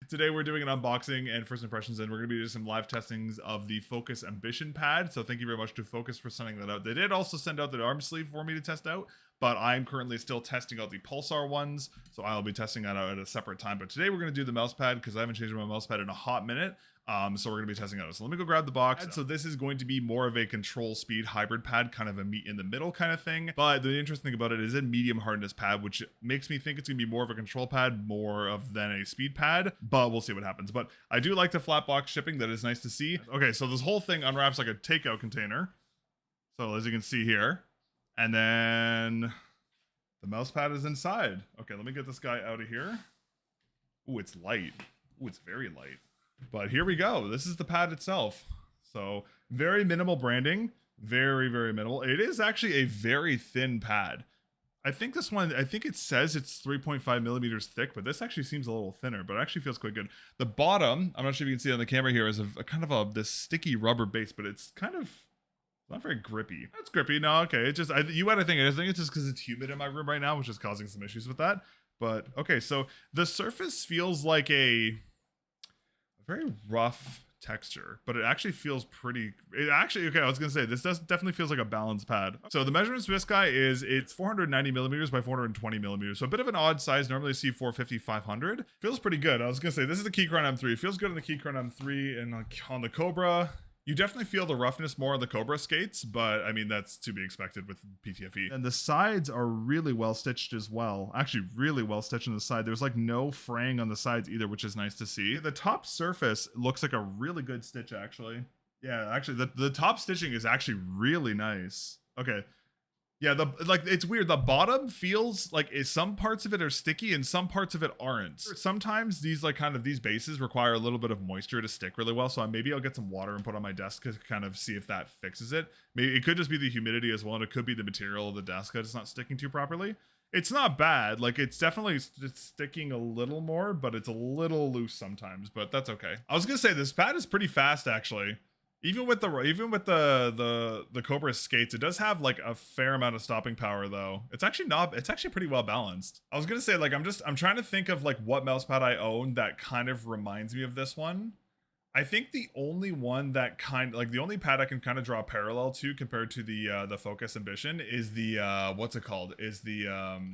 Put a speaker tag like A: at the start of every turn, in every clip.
A: Today we're doing an unboxing and first impressions, and we're going to be doing some live testings of the Focus Ambition pad. So thank you very much to Focus for sending that out. They did also send out the arm sleeve for me to test out, but I'm currently still testing out the Pulsar ones, so I'll be testing that out at a separate time. But today we're going to do the mouse pad because I haven't changed my mouse pad in a hot minute. So we're going to be testing out. So let me go grab the box. So this is going to be more of a control speed hybrid pad, kind of a meet in the middle kind of thing. But the interesting thing about it is a medium hardness pad, which makes me think it's going to be more of a control pad, than a speed pad, but we'll see what happens. But I do like the flat box shipping. That is nice to see. Okay, so this whole thing unwraps like a takeout container. So as you can see here, and then the mouse pad is inside. Okay, let me get this guy out of here. Ooh, it's light. Ooh, it's very light. But here we go. This is the pad itself. So very minimal branding, very, very minimal. It is actually a very thin pad. I think this one, I think it says it's 3.5 millimeters thick, but this actually seems a little thinner, but it actually feels quite good. The bottom, I'm not sure if you can see it on the camera here, is a kind of this sticky rubber base, but it's kind of not very grippy. That's grippy. No, okay. It's just, I think it's just because it's humid in my room right now, which is causing some issues with that. But okay, so the surface feels like a very rough texture, but it actually feels pretty, okay, I was gonna say, this definitely feels like a balanced pad. So the measurements for this guy is, it's 490 millimeters by 420 millimeters. So a bit of an odd size. Normally I see 450, 500. Feels pretty good. I was gonna say, this is the Keychron M3. It feels good on the Keychron M3, and on the Cobra, you definitely feel the roughness more on the Cobra skates, but I mean, that's to be expected with PTFE. And the sides are really well stitched as well. Actually, really well stitched on the side. There's like no fraying on the sides either, which is nice to see. The top surface looks like a really good stitch, actually. Yeah, actually, the top stitching is actually really nice. Okay. Yeah, it's weird. The bottom feels like some parts of it are sticky and some parts of it aren't. Sometimes these these bases require a little bit of moisture to stick really well. So maybe I'll get some water and put on my desk to kind of see if that fixes it. Maybe it could just be the humidity as well, and it could be the material of the desk that it's not sticking to properly. It's not bad. Like, it's definitely sticking a little more, but it's a little loose sometimes, but that's okay. I was gonna say this pad is pretty fast actually. Even with the Cobra skates, it does have like a fair amount of stopping power though. It's actually pretty well balanced. I was gonna say, like, I'm trying to think of like what mousepad I own that kind of reminds me of this one. I think the only one that the only pad I can kind of draw a parallel to compared to the Focus Ambition is the what's it called? Is the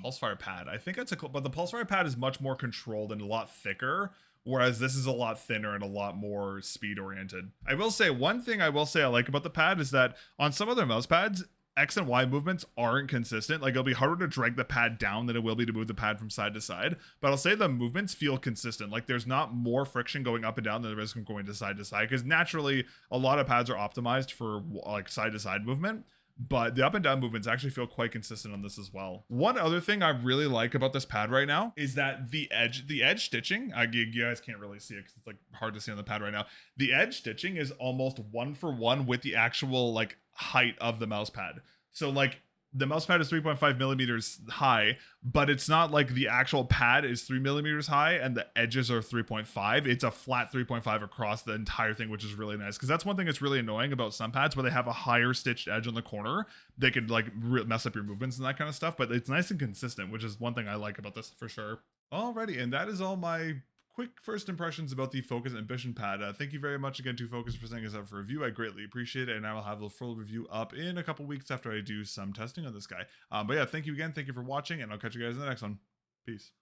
A: Pulsefire pad. I think but the Pulsefire pad is much more controlled and a lot thicker, whereas this is a lot thinner and a lot more speed oriented. I will say one thing I like about the pad is that on some other mouse pads, X and Y movements aren't consistent. Like, it'll be harder to drag the pad down than it will be to move the pad from side to side. But I'll say the movements feel consistent. Like, there's not more friction going up and down than there is from going to side, because naturally a lot of pads are optimized for like side to side movement. But the up and down movements actually feel quite consistent on this as well. One other thing I really like about this pad right now is that the edge stitching, you guys can't really see it because it's like hard to see on the pad right now. The edge stitching is almost 1-for-1 with the actual like height of the mouse pad. So like, the mouse pad is 3.5 millimeters high, but it's not like the actual pad is 3 millimeters high and the edges are 3.5. It's a flat 3.5 across the entire thing, which is really nice. Because that's one thing that's really annoying about some pads where they have a higher stitched edge on the corner. They could like mess up your movements and that kind of stuff, but it's nice and consistent, which is one thing I like about this for sure. Alrighty, and that is all my quick first impressions about the Focus Ambition pad. Thank you very much again to Focus for sending us out for review. I greatly appreciate it, and I will have the full review up in a couple weeks after I do some testing on this guy. But yeah, thank you again. Thank you for watching, and I'll catch you guys in the next one. Peace.